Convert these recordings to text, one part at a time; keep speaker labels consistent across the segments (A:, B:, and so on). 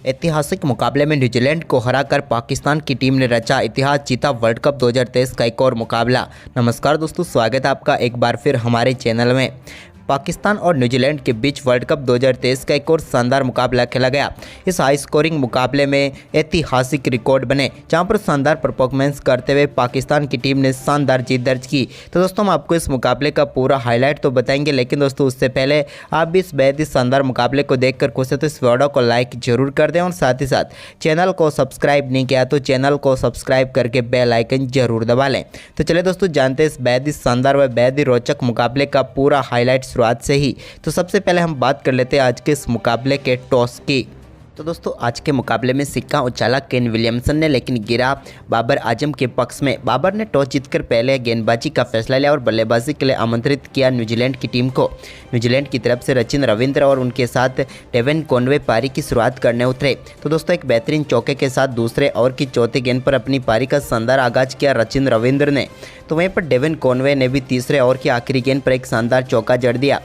A: ऐतिहासिक मुकाबले में न्यूजीलैंड को हराकर पाकिस्तान की टीम ने रचा इतिहास, जीता वर्ल्ड कप 2023 का एक और मुकाबला। नमस्कार दोस्तों, स्वागत है आपका एक बार फिर हमारे चैनल में। पाकिस्तान और न्यूजीलैंड के बीच वर्ल्ड कप 2023 का एक और शानदार मुकाबला खेला गया। इस हाई स्कोरिंग मुकाबले में ऐतिहासिक रिकॉर्ड बने, जहां पर शानदार परफॉर्मेंस करते हुए पाकिस्तान की टीम ने शानदार जीत दर्ज की। तो दोस्तों हम आपको इस मुकाबले का पूरा हाईलाइट तो बताएंगे, लेकिन दोस्तों उससे पहले आप भी इस बेहद ही शानदार मुकाबले को देखकर खुश है तो इस वीडियो को लाइक जरूर कर दें और साथ ही साथ चैनल को सब्सक्राइब नहीं किया तो चैनल को सब्सक्राइब करके बेल आइकन जरूर दबा लें। तो चलिए दोस्तों जानते हैं इस बेहद ही शानदार व बेहद ही रोचक मुकाबले का पूरा हाईलाइट शुरुआत से ही। तो सबसे पहले हम बात कर लेते हैं आज के इस मुकाबले के टॉस की। तो दोस्तों आज के मुकाबले में सिक्का उछाला केन विलियमसन ने, लेकिन गिरा बाबर आजम के पक्ष में। बाबर ने टॉस जीतकर पहले गेंदबाजी का फैसला लिया और बल्लेबाजी के लिए आमंत्रित किया न्यूजीलैंड की टीम को। न्यूजीलैंड की तरफ से रचिन रविंद्र और उनके साथ डेवन कॉनवे पारी की शुरुआत करने उतरे। तो दोस्तों एक बेहतरीन चौके के साथ दूसरे ओवर की चौथी गेंद पर अपनी पारी का शानदार आगाज किया रचिन रविंद्र ने। तो वहीं पर डेवन कॉनवे ने भी तीसरे ओवर की आखिरी गेंद पर एक शानदार चौका जड़ दिया।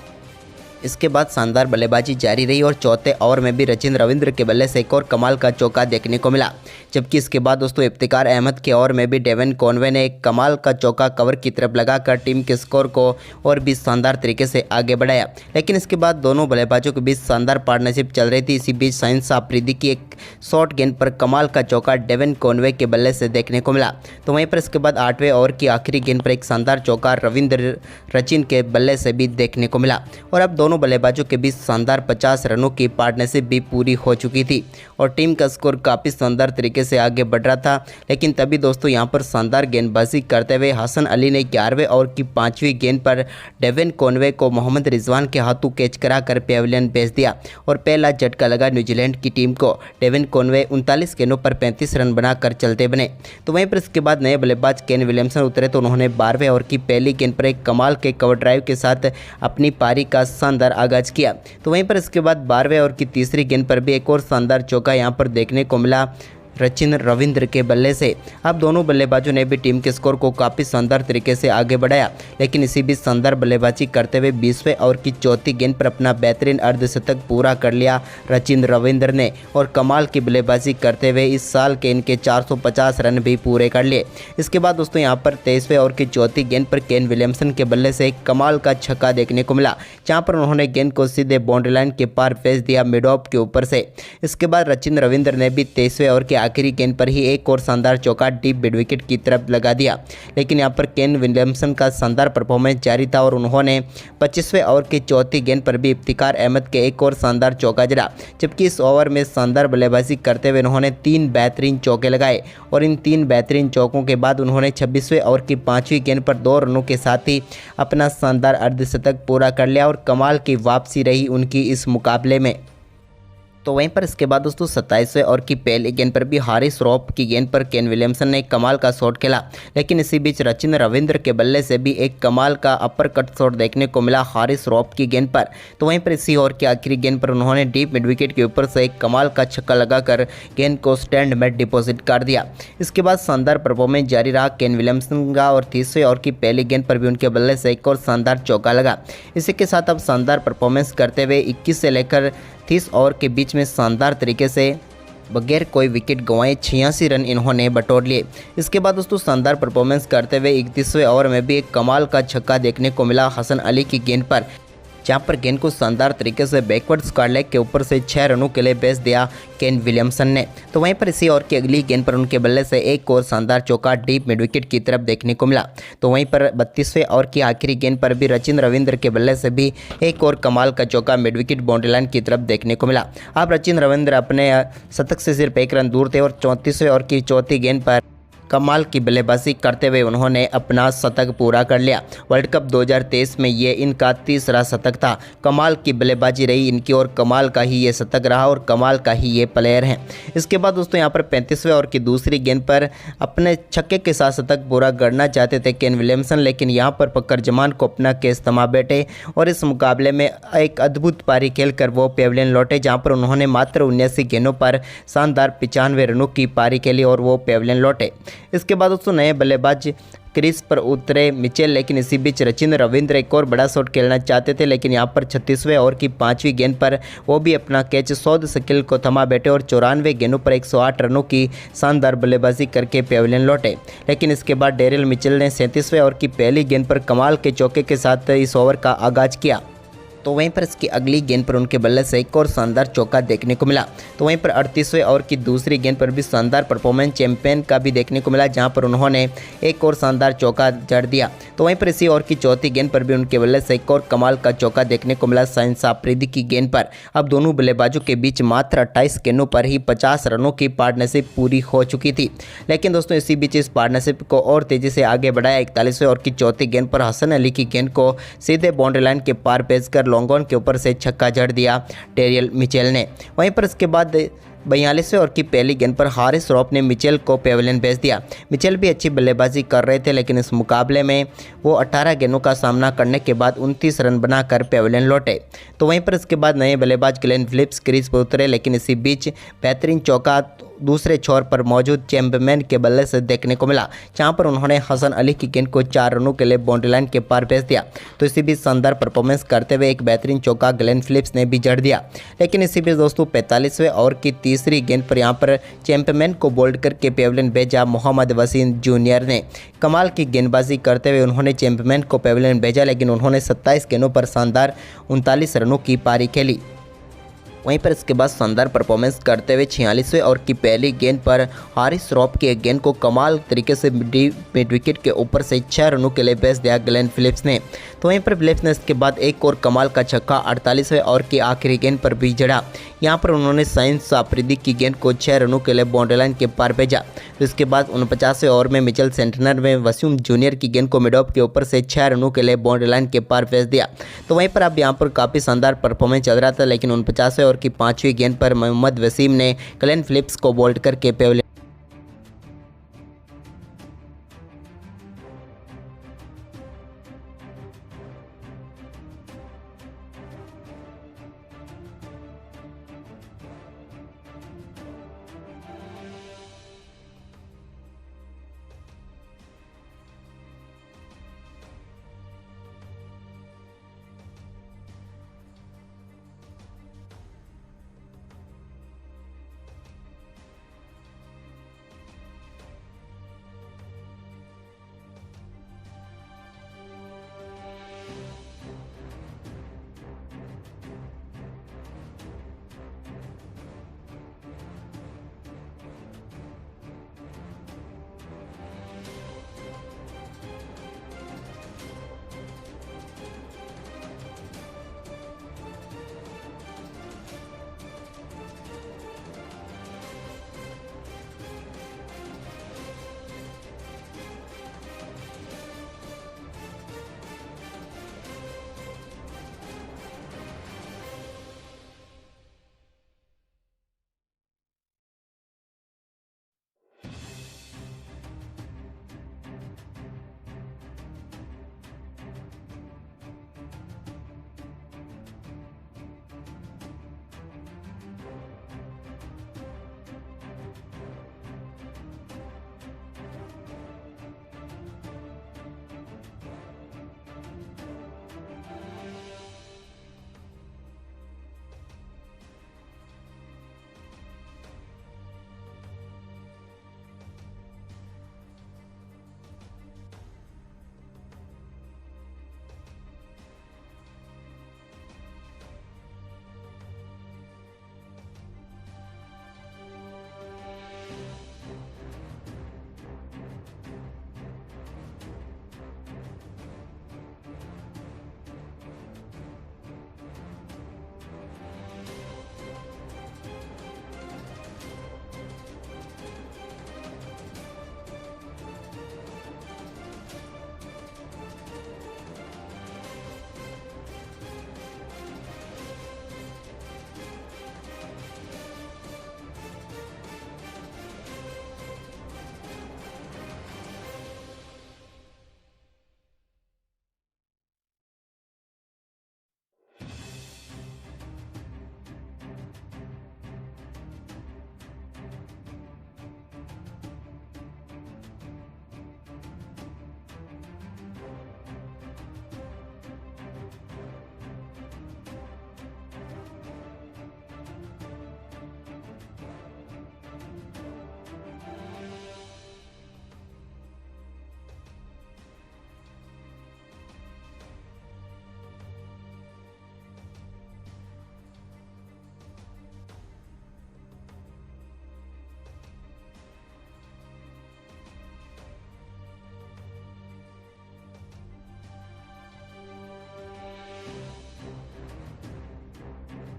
A: इसके बाद शानदार बल्लेबाजी जारी रही और चौथे ओवर में भी रचिन रविंद्र के बल्ले से एक और कमाल का चौका देखने को मिला। जबकि इसके बाद दोस्तों इफ्तिकार अहमद के ओवर में भी डेवन कॉनवे ने एक कमाल का चौका कवर की तरफ लगाकर टीम के स्कोर को और भी शानदार तरीके से आगे बढ़ाया। लेकिन इसके बाद दोनों बल्लेबाजों के बीच शानदार पार्टनरशिप चल रही थी। इसी बीच शाहिन अफरीदी की एक शॉर्ट गेंद पर कमाल का चौका डेवन कॉनवे के बल्ले से देखने को मिला। तो वहीं पर इसके बाद 8वें ओवर की आखिरी गेंद पर एक शानदार चौका रविंद्र रचिन के बल्ले से भी देखने को मिला और अब दोनों बल्लेबाजों के बीच शानदार 50 रनों की पार्टनरशिप भी पूरी हो चुकी थी और टीम का स्कोर काफ़ी शानदार तरीके से आगे बढ़ रहा था। लेकिन तभी दोस्तों यहां पर शानदार गेंदबाजी करते हुए हसन अली ने 11वें ओवर की 5वीं गेंद पर डेवन कॉनवे को मोहम्मद रिजवान के हाथों कैच कराकर पेविलियन भेज दिया और पहला झटका लगा न्यूजीलैंड की टीम को। डेवन कॉनवे 39 गेंदों पर 35 रन बनाकर चलते बने। तो वहीं पर इसके बाद नए बल्लेबाज केन विलियमसन उतरे तो उन्होंने 12वें ओवर की पहली गेंद पर एक कमाल के कवर ड्राइव के साथ अपनी पारी का शानदार आगाज किया। तो वहीं पर इसके बाद 12वें ओवर की तीसरी गेंद पर भी एक और शानदार चौका यहां पर देखने को मिला रचिन रविंद्र के बल्ले से। अब दोनों बल्लेबाजों ने भी टीम के स्कोर को काफ़ी शानदार तरीके से आगे बढ़ाया। लेकिन इसी बीच शानदार बल्लेबाजी करते हुए 20वें ओवर की चौथी गेंद पर अपना बेहतरीन अर्धशतक पूरा कर लिया रचिन रविंद्र ने और कमाल की बल्लेबाजी करते हुए इस साल के इनके 450 रन भी पूरे कर लिए। इसके बाद दोस्तों यहाँ पर 23वें ओवर की चौथी गेंद पर केन विलियमसन के बल्ले से एक कमाल का छक्का देखने को मिला, जहाँ पर उन्होंने गेंद को सीधे बाउंड्री लाइन के पार भेज दिया मिड ऑफ के ऊपर से। इसके बाद रचिन रविंद्र ने भी 23वें ओवर के आखिरी गेंद पर ही एक और शानदार चौका डीप मिड विकेट की तरफ लगा दिया। लेकिन यहां पर केन विलियमसन का शानदार परफॉर्मेंस जारी था और उन्होंने 25वें ओवर की चौथी गेंद पर भी इफ्तिकार अहमद के एक और शानदार चौका जड़ा। जबकि इस ओवर में शानदार बल्लेबाजी करते हुए उन्होंने 3 बेहतरीन चौके लगाए और इन 3 बेहतरीन चौकों के बाद उन्होंने 26वें ओवर की 5वीं गेंद पर 2 रनों के साथ ही अपना शानदार अर्धशतक पूरा कर लिया और कमाल की वापसी रही उनकी इस मुकाबले में। तो वहीं पर इसके बाद दोस्तों 27वें ओवर की पहली गेंद पर भी हारिस रॉफ की गेंद पर केन विलियमसन ने एक कमाल का शॉट खेला। लेकिन इसी बीच रचिन रविंद्र के बल्ले से भी एक कमाल का अपर कट शॉट देखने को मिला हारिस रॉफ की गेंद पर। तो वहीं पर इसी ओवर की आखिरी गेंद पर उन्होंने डीप मिड विकेट के ऊपर से एक कमाल का छक्का लगाकर गेंद को स्टैंड में डिपॉजिट कर दिया। इसके बाद शानदार परफॉर्मेंस जारी रहा केन विलियमसन का और 30वें ओवर की पहली गेंद पर भी उनके बल्ले से एक और शानदार चौका लगा। इसी के साथ अब शानदार परफॉर्मेंस करते हुए 21 से लेकर 30 ओवर के बीच में शानदार तरीके से बगैर कोई विकेट गंवाए 86 रन इन्होंने बटोर लिए। इसके बाद दोस्तों शानदार परफॉर्मेंस करते हुए 31वें ओवर में भी एक कमाल का छक्का देखने को मिला हसन अली की गेंद पर, जहां पर गेंद को शानदार तरीके से बैकवर्ड स्क्वायर लेग के ऊपर से 6 रनों के लिए भेज दिया केन विलियमसन ने। तो वहीं पर इसी ओवर की अगली गेंद पर उनके बल्ले से एक और शानदार चौका डीप मिड विकेट की तरफ देखने को मिला। तो वहीं पर 32वें ओवर की आखिरी गेंद पर भी रचिन रविंद्र के बल्ले से भी एक और कमाल का चौका मिड विकेट बाउंड्री लाइन की तरफ देखने को मिला। अब रचिन रविंद्र अपने शतक से सिर्फ 1 रन दूर थे और 34वें ओवर की चौथी गेंद पर कमाल की बल्लेबाजी करते हुए उन्होंने अपना शतक पूरा कर लिया। वर्ल्ड कप 2023 में ये इनका 30वां शतक था। कमाल की बल्लेबाजी रही इनकी और कमाल का ही ये शतक रहा और कमाल का ही ये प्लेयर हैं। इसके बाद दोस्तों यहाँ पर 35वें ओवर की दूसरी गेंद पर अपने छक्के के साथ शतक पूरा करना चाहते थे केन विलियमसन, लेकिन यहाँ पर पकड़ जमान को अपना केस थमा बैठे और इस मुकाबले में एक अद्भुत पारी खेलकर वो पेविलियन लौटे, जहाँ पर उन्होंने मात्र 79 गेंदों पर शानदार 95 रनों की पारी खेली और वो पेविलियन लौटे। इसके बाद दोस्तों नए बल्लेबाज क्रीज पर उतरे मिचेल, लेकिन इसी बीच सचिन रविंद्र एक और बड़ा शॉट खेलना चाहते थे, लेकिन यहाँ पर 36वें ओवर की 5वीं गेंद पर वो भी अपना कैच सौद स्किल को थमा बैठे और 94 गेंदों पर 108 रनों की शानदार बल्लेबाजी करके पेविलियन लौटे। लेकिन इसके बाद डेरिल मिचेल ने 37वें ओवर की पहली गेंद पर कमाल के चौके के साथ इस ओवर का आगाज किया। तो वहीं पर इसकी अगली गेंद पर उनके बल्ले से एक और शानदार चौका देखने को मिला। तो वहीं पर 38वें ओवर की दूसरी गेंद पर भी शानदार परफॉर्मेंस चैंपियन का भी देखने को मिला, जहां पर उन्होंने एक और शानदार चौका जड़ दिया। तो वहीं पर इसी ओवर की चौथी गेंद पर भी उनके बल्ले से एक और कमाल का चौका देखने को मिला शाहिन अफरीदी की गेंद पर। अब दोनों बल्लेबाजों के बीच मात्र 28 गेंदों पर ही 50 रनों की पार्टनरशिप पूरी हो चुकी थी। लेकिन दोस्तों इसी बीच इस पार्टनरशिप को और तेजी से आगे बढ़ाया। 41वें ओवर की चौथी गेंद पर हसन अली की गेंद को सीधे बाउंड्री लाइन के पार भेजकर लॉन्ग ऑन के ऊपर से छक्का जड़ दिया डेरियल मिचेल ने। वहीं पर इसके बाद 42वें ओवर की पहली गेंद पर हारिस रॉफ ने मिचेल को पेविलियन भेज दिया। मिचेल भी अच्छी बल्लेबाजी कर रहे थे, लेकिन इस मुकाबले में वो 18 गेंदों का सामना करने के बाद 29 रन बनाकर पेविलियन लौटे। तो वहीं पर इसके बाद नए बल्लेबाज ग्लेन फिलिप्स क्रीज पर उतरे, लेकिन इसी बीच बेहतरीन चौका दूसरे छोर पर मौजूद चैंपमैन के बल्ले से देखने को मिला, जहां पर उन्होंने हसन अली की गेंद को 4 रनों के लिए बाउंड्री लाइन के पार भेज दिया। तो इसी बीच शानदार परफॉर्मेंस करते हुए एक बेहतरीन चौका ग्लेन फिलिप्स ने भी जड़ दिया। लेकिन इसी बीच दोस्तों 45वें ओवर की तीसरी गेंद पर यहां पर चैंपमैन को बोल्ड करके पेविलियन भेजा मोहम्मद वसीम जूनियर ने। कमाल की गेंदबाजी करते हुए उन्होंने चैंपमैन को पेविलियन भेजा, लेकिन उन्होंने 27 गेंदों पर शानदार 39 रनों की पारी खेली। वहीं पर इसके बाद शानदार परफॉर्मेंस करते हुए 46वें ओवर की पहली गेंद पर हारिस रॉफ की एक गेंद को कमाल तरीके से मिड विकेट के ऊपर से 6 रनों के लिए भेज दिया ग्लेन फिलिप्स ने। तो वहीं पर फिलिप्स ने इसके बाद एक और कमाल का छक्का 48वें ओवर की आखिरी गेंद पर भी जड़ा। यहां पर उन्होंने शाहिन अफरीदी की गेंद को 6 रनों के लिए बाउंड्री लाइन के पार भेजा। तो इसके बाद 49वें ओवर में मिचेल सेंटनर में वसीम जूनियर की गेंद को मिड ऑफ के ऊपर से 6 रनों के लिए बाउंड्री लाइन के पार भेज दिया। तो वहीं पर अब यहां पर काफ़ी शानदार परफॉर्मेंस चल रहा था, लेकिन 49वें ओवर की 5वीं गेंद पर मोहम्मद वसीम ने ग्लेन फिलिप्स को बोल्ड करके पेविलियन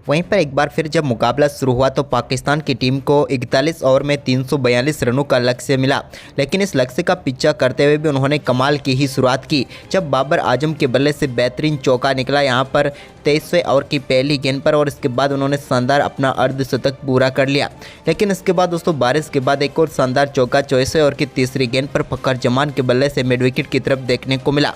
A: वहीं पर एक बार फिर जब मुकाबला शुरू हुआ तो पाकिस्तान की टीम को 41 ओवर में 342 रनों का लक्ष्य मिला, लेकिन इस लक्ष्य का पीछा करते हुए भी उन्होंने कमाल की ही शुरुआत की जब बाबर आजम के बल्ले से बेहतरीन चौका निकला यहाँ पर 23वें ओवर की पहली गेंद पर, और इसके बाद उन्होंने शानदार अपना अर्धशतक पूरा कर लिया। लेकिन इसके बाद दोस्तों बारिश के बाद एक और शानदार चौका 24वें ओवर की तीसरी गेंद पर फखर जमान के बल्ले से मिड विकेट की तरफ देखने को मिला।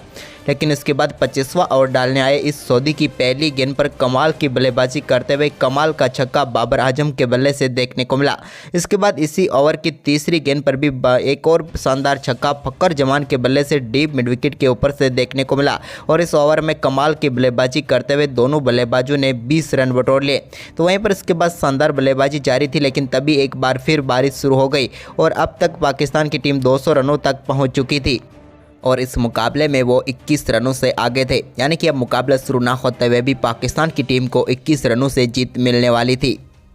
A: लेकिन इसके बाद 25वां ओवर डालने आए इस सऊदी की पहली गेंद पर कमाल की बल्लेबाजी करते हुए कमाल का छक्का बाबर आजम के बल्ले से देखने को मिला। इसके बाद इसी ओवर की तीसरी गेंद पर भी एक और शानदार छक्का फखर जमान के बल्ले से डीप मिड विकेट के ऊपर से देखने को मिला, और इस ओवर में कमाल की बल्लेबाजी करते हुए दोनों बल्लेबाजों ने 20 रन बटोर लिए। तो वहीं पर इसके बाद शानदार बल्लेबाजी जारी थी, लेकिन तभी एक बार फिर बारिश शुरू हो गई और अब तक पाकिस्तान की टीम 200 रनों तक पहुंच चुकी थी और इस मुकाबले में वो 21 रनों से आगे थे। यानी कि अब मुकाबला शुरू ना होते हुए भी पाकिस्तान की टीम को 21 रनों से जीत मिलने वाली थी।